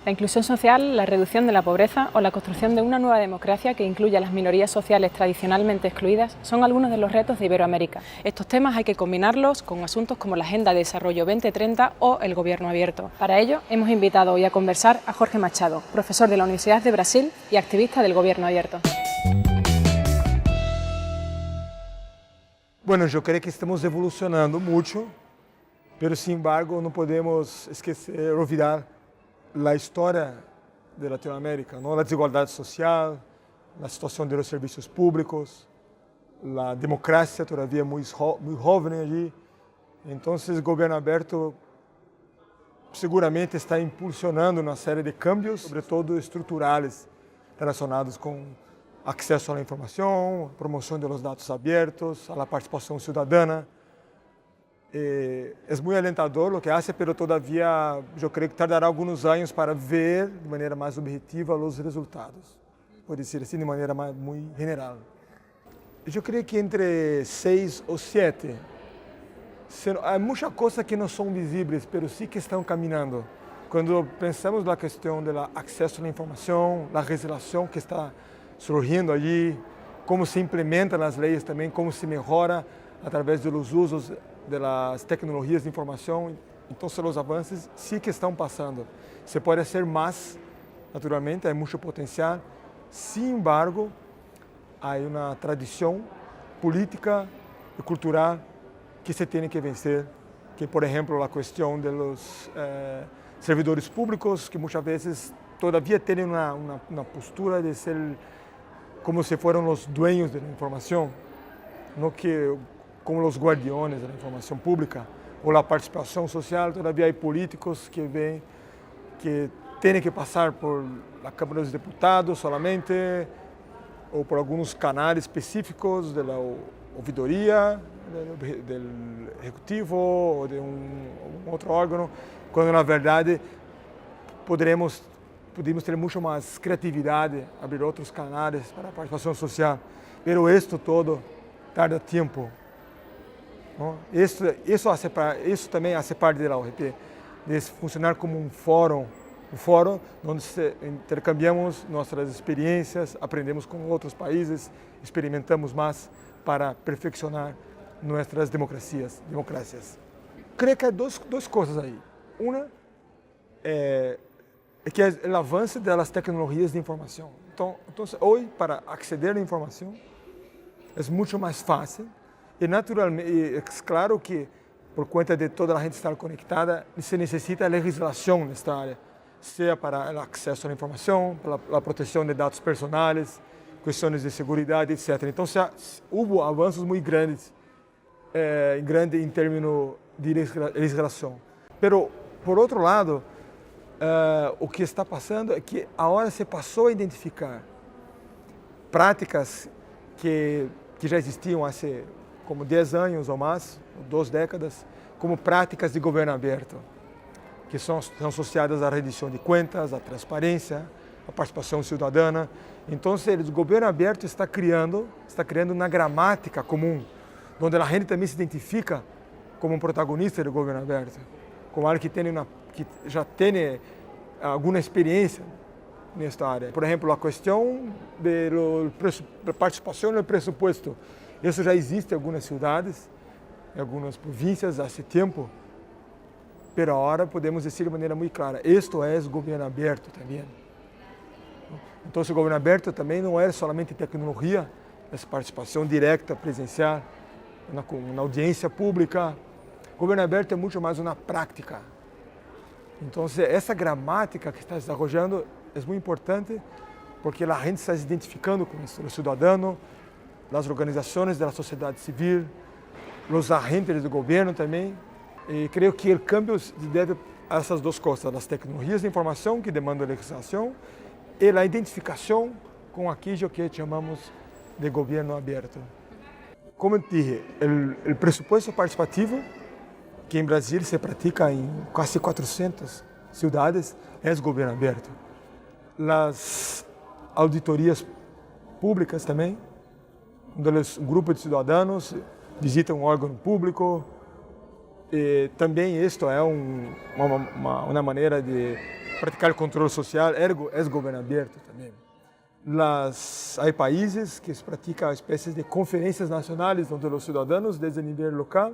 La inclusión social, la reducción de la pobreza o la construcción de una nueva democracia que incluya a las minorías sociales tradicionalmente excluidas son algunos de los retos de Iberoamérica. Estos temas hay que combinarlos con asuntos como la Agenda de Desarrollo 2030 o el Gobierno Abierto. Para ello, hemos invitado hoy a conversar a Jorge Machado, profesor de la Universidad de Brasil y activista del Gobierno Abierto. Bueno, yo creo que estamos evolucionando mucho, pero sin embargo no podemos esquecer, olvidar la historia de Latinoamérica, ¿no? La desigualdad social, la situación de los servicios públicos, la democracia todavía muy joven allí. Entonces el Gobierno Abierto seguramente está impulsionando una serie de cambios, sobre todo estruturales, relacionados con acceso a la información, promoción de los datos abiertos, a la participación ciudadana. Es muy alentador lo que hace, pero todavía yo creo que tardará algunos años para ver de manera más objetiva los resultados. Por decir así, de manera muy general. Yo creo que entre 6 o 7, hay muchas cosas que no son visibles, pero sí que están caminando. Cuando pensamos na questão do acesso à informação, a legislação que está surgindo allí, como se implementam as leis também, como se melhora através dos usos das tecnologias de informação. Então, os avanços sim que estão passando. Se pode ser mais, naturalmente, há muito potencial. Sin embargo, há uma tradição política e cultural que se tem que vencer, que, por exemplo, a questão dos servidores públicos, que muitas vezes todavía têm uma postura de ser como se fueran os dueños da informação, não que como os guardiões da informação pública, ou a participação social. Todavía há políticos que vêm que têm que passar por a Câmara dos Deputados solamente, ou por alguns canais específicos da ouvidoria, do Executivo ou de um outro órgão, quando na verdade podemos ter muito mais criatividade, abrir outros canais para a participação social. Pero isto todo tarda tempo. Isso também faz parte da ORP, de funcionar como um fórum onde intercambiamos nossas experiências, aprendemos com outros países, experimentamos mais para perfeccionar nossas democracias. Creio que há duas coisas aí. Uma é que é o avanço das tecnologias de informação. Então, hoje, para acceder à informação, é muito mais fácil e, naturalmente, é claro que, por conta de toda a gente estar conectada, se necessita legislação nesta área, seja para o acesso à informação, para a proteção de dados personais, questões de segurança, etc. Então, houve avanços muito grandes, em termos de legislação. Pero, por outro lado, o que está passando é que agora se passou a identificar práticas que já existiam há como 10 anos ou mais, 2 décadas, como práticas de governo aberto, que são associadas à rendição de contas, à transparência, à participação cidadana. Então, o governo aberto está criando uma gramática comum, onde a gente também se identifica como um protagonista do governo aberto, como alguém que já tem alguma experiência nesta área. Por exemplo, a questão da participação no pressuposto. Isso já existe em algumas cidades, em algumas províncias há tempo, mas agora podemos dizer de maneira muito clara, isto é o governo aberto também. Então, o governo aberto também não é somente tecnologia, é participação direta, presencial, na audiência pública. O governo aberto é muito mais uma prática. Então, essa gramática que está se desenvolvendo é muito importante porque a gente está se identificando com isso, o cidadão, as organizações da sociedade civil, os agentes do governo também. E creio que o câmbio se deve a essas duas coisas, as tecnologias de informação que demandam legislação e a identificação com aquilo que chamamos de governo aberto. Como eu disse, o pressuposto participativo, que em Brasil se pratica em quase 400 cidades, é o governo aberto. As auditorias públicas também, onde um grupo de cidadãos visita um órgão público. E também isto é uma maneira de praticar controle social, ergo é governo aberto também. Há países que se praticam espécies de conferências nacionais onde os cidadãos, desde o nível local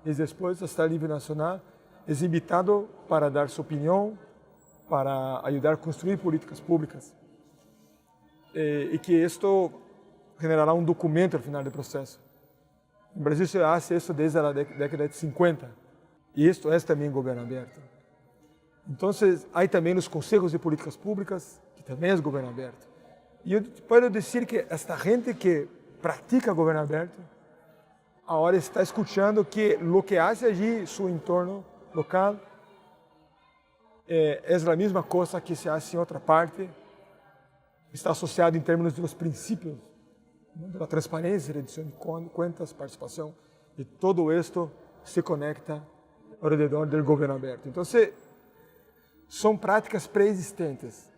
e depois até o nível nacional, é invitado para dar sua opinião, para ajudar a construir políticas públicas. E que isto generará um documento ao final do processo. No Brasil se faz isso desde a década de 50. E isto é também governo aberto. Então, há também os conselhos de políticas públicas, que também é governo aberto. E eu posso dizer que esta gente que pratica governo aberto, agora está escutando que o que hace allí seu entorno local é a mesma coisa que se faz em outra parte, está associado em termos dos princípios da transparência, rendição de contas, participação, e todo isto se conecta ao redor do governo aberto. Então, são práticas pré-existentes,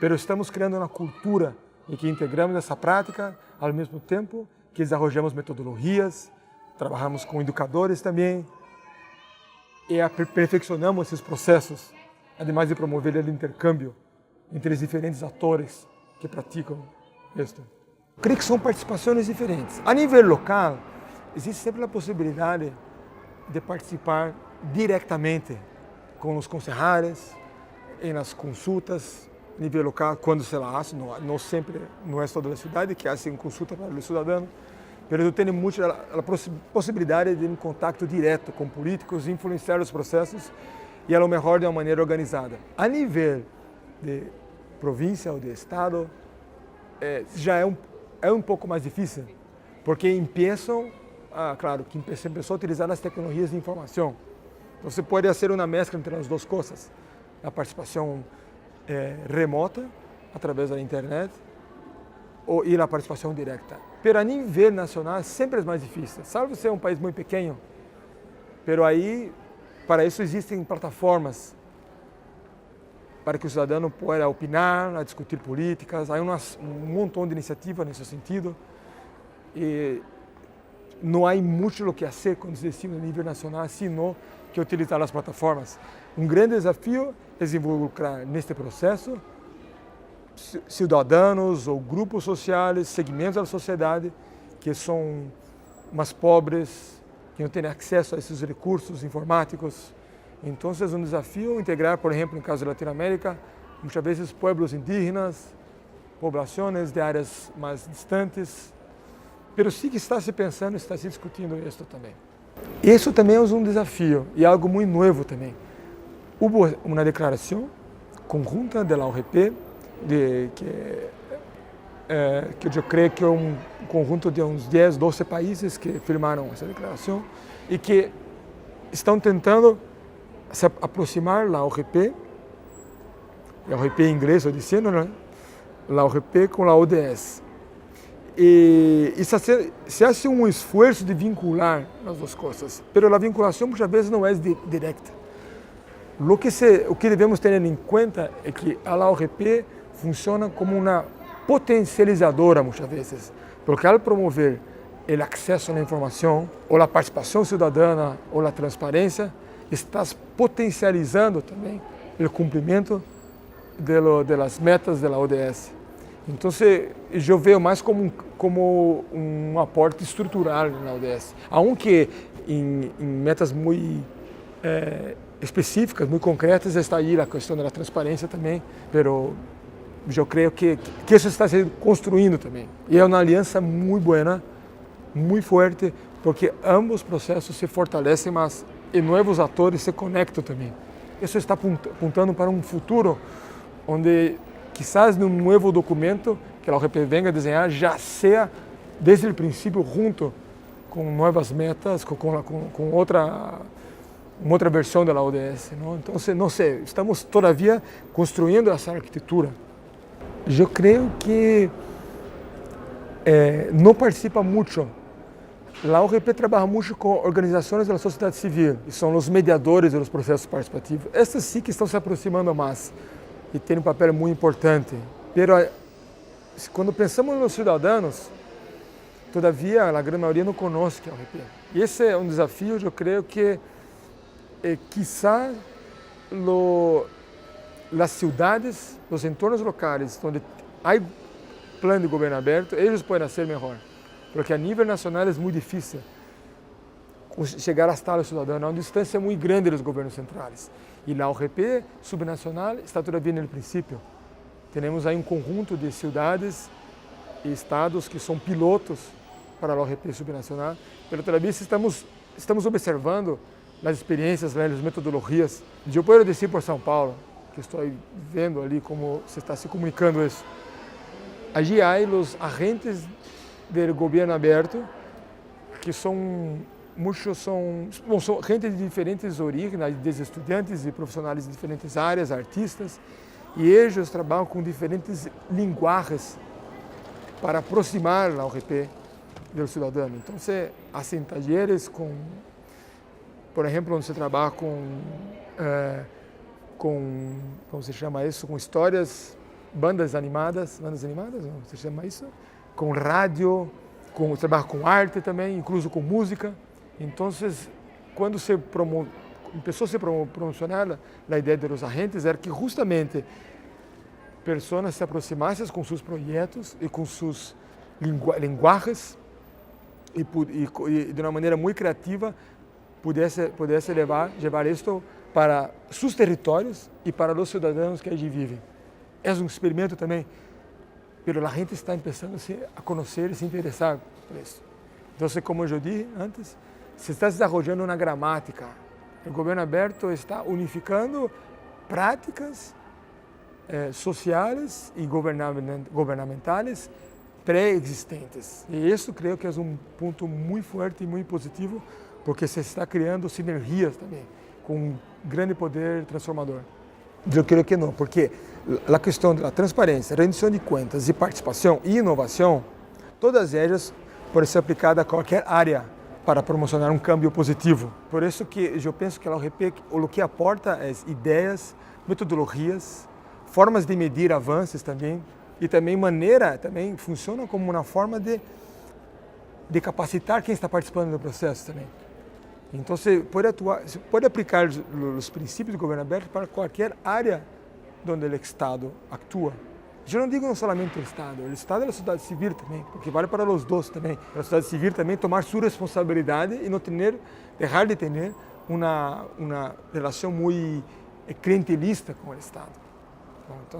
mas estamos criando uma cultura em que integramos essa prática ao mesmo tempo que desenvolvemos metodologias, trabalhamos com educadores também e aperfeiçoamos esses processos, ademais de promover o intercâmbio entre os diferentes atores que praticam isto. Creio que são participações diferentes. A nível local, existe sempre a possibilidade de participar diretamente com os concejales, nas consultas a nível local, quando se lá faz, não sempre no resto da cidade, que fazem consulta para os cidadãos, mas eu tenho muito a possibilidade de um contato direto com políticos, influenciar os processos e, a lo melhor, de uma maneira organizada. A nível de província ou de estado, já é um pouco mais difícil, porque claro, que começou a utilizar as tecnologias de informação. Então, você pode fazer uma mescla entre as duas coisas, a participação remota, através da internet, e a participação direta. Mas a nível nacional, sempre é mais difícil, salvo ser um país muito pequeno. Mas aí, para isso existem plataformas para que o cidadão possa opinar, discutir políticas. Há um montão de iniciativas nesse sentido. E não há muito o que fazer quando se decide a nível nacional, senão que utilizar as plataformas. Um grande desafio é involucrar neste processo cidadãos ou grupos sociais, segmentos da sociedade que são mais pobres, que não têm acesso a esses recursos informáticos. Então, é um desafio integrar, por exemplo, no caso da Latinoamérica, muitas vezes pueblos indígenas, populações de áreas mais distantes, mas sim que está se pensando, está se discutindo isso também. Isso também é um desafio e algo muito novo também. Houve uma declaração conjunta da OGP, que eu creio que é um conjunto de uns 10, 12 países que firmaram essa declaração e que estão tentando se aproximar da OGP, a OGP em inglês, estou dizendo, né? A OGP com a ODS. E se faz um esforço de vincular as duas coisas, mas a vinculação muitas vezes não é direta. O que devemos ter em conta é que a OGP funciona como uma potencializadora muitas vezes, porque ao promover o acesso à informação, ou a participação cidadã, ou a transparência, estás potencializando também o cumprimento das metas da ODS. Então, eu vejo mais como um aporte estrutural na ODS. Aunque em metas muito específicas, muito concretas, está aí a questão da transparência também, mas eu creio que isso está sendo construindo também. E é uma aliança muito boa, muito forte, porque ambos processos se fortalecem, mas e novos atores se conectam também. Isso está apontando para um futuro onde, quizás, num novo documento que a OGP venga a desenhar, já seja, desde o princípio, junto com novas metas, com outra versão da ODS. Não? Então, não sei, estamos todavia construindo essa arquitetura. Eu creio que não participa muito. A OGP trabalha muito com organizações da sociedade civil, e são os mediadores dos processos participativos. Estas sim que estão se aproximando mais e têm um papel muito importante. Mas, quando pensamos nos cidadãos, todavia, a grande maioria não conhece a OGP. E esse é um desafio, eu creio que quizá as cidades, os entornos locais, onde há plano de governo aberto, eles podem ser melhor. Porque a nível nacional é muito difícil chegar hasta o cidadão, há uma distância muito grande dos governos centrais. E a OGP subnacional está todavía no princípio. Temos aí um conjunto de cidades e estados que são pilotos para a OGP subnacional, mas todavía estamos observando as experiências, as metodologias. Eu posso dizer por São Paulo, que estou vendo ali como se está se comunicando isso. Allí há os agentes do governo aberto, que são gente de diferentes origens, desde estudantes e profissionais de diferentes áreas, artistas, e eles trabalham com diferentes linguagens para aproximar a OGP do cidadão. Então, há talleres com, por exemplo, onde se trabalha com como se chama isso, com histórias, bandas animadas, não se chama isso, com rádio, trabalha com arte também, incluso com música. Então, quando começou a se promocionar a ideia dos agentes, era que justamente pessoas se aproximassem com seus projetos e com suas linguagens e de uma maneira muito criativa pudesse levar isto para seus territórios e para os cidadãos que allí vivem. É um experimento também, mas a gente está começando a conhecer e se interessar por isso. Então, como eu disse antes, se está desenvolvendo uma gramática. O governo aberto está unificando práticas sociais e governamentais pré-existentes. E isso creio que é um ponto muito forte e muito positivo, porque se está criando sinergias também, com um grande poder transformador. Eu creio que não, porque a questão da transparência, rendição de contas e participação e inovação, todas elas podem ser aplicadas a qualquer área para promocionar um câmbio positivo. Por isso que eu penso que a OGP, o que aporta é ideias, metodologias, formas de medir avanços também, e também funciona como uma forma de capacitar quem está participando do processo também. Então, você pode aplicar os princípios do governo aberto para qualquer área onde o Estado atua. Eu não digo não somente o Estado e a sociedade civil também, porque vale para os dois também. A sociedade civil também tomar sua responsabilidade e não deixar de ter uma relação muito clientelista com o Estado. Bom, então,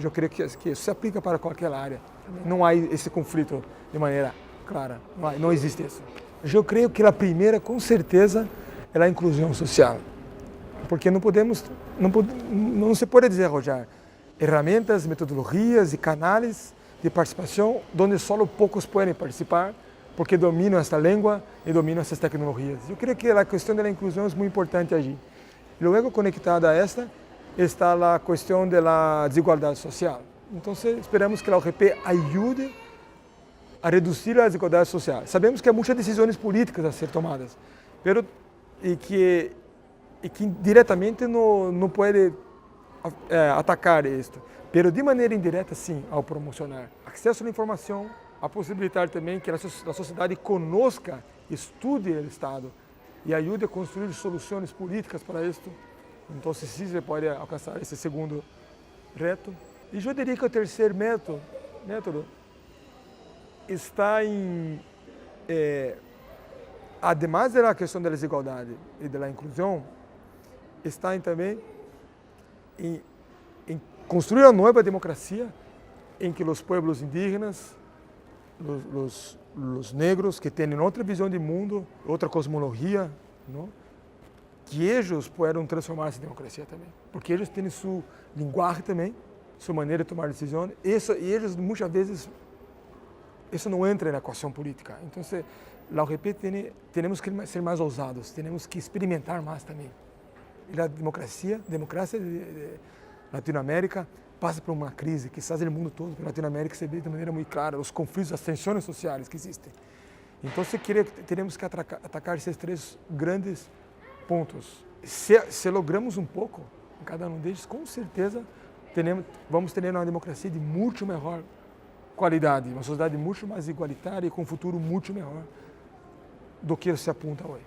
eu creio que isso se aplica para qualquer área. Não há esse conflito de maneira clara, não existe isso. Eu creio que a primeira, com certeza, é a inclusão social, porque não se pode desenvolver ferramentas, metodologias e canais de participação onde só poucos podem participar, porque dominam esta língua e dominam essas tecnologias. Eu creio que a questão da inclusão é muito importante allí. Luego, conectada a esta, está a questão da desigualdade social. Então, esperamos que a OGP ajude a reduzir as desigualdades sociais. Sabemos que há muitas decisões políticas a ser tomadas, e que diretamente não pode atacar isto, mas de maneira indireta, sim, ao promocionar acesso à informação, a possibilitar também que a sociedade conozca, estude o Estado e ajude a construir soluções políticas para isto. Então, sim, se pode alcançar esse segundo reto. E eu diria que o terceiro método está además da questão da desigualdade e da inclusão, está também em construir uma nova democracia em que os povos indígenas, os negros que têm outra visão de mundo, outra cosmologia, não? Que eles possam transformar essa democracia também, porque eles têm sua linguagem também, sua maneira de tomar decisões, e eles muitas vezes isso não entra na equação política. Então, na OGP temos que ser mais ousados, temos que experimentar mais também. E a democracia de Latinoamérica passa por uma crise, quizás no mundo todo, mas Latinoamérica se vê de maneira muito clara os conflitos, as tensões sociais que existem. Então, teremos que atacar esses três grandes pontos. Se logramos um pouco em cada um deles, com certeza vamos ter uma democracia de muito melhor qualidade, uma sociedade muito mais igualitária e com um futuro muito melhor do que se apunta hoje.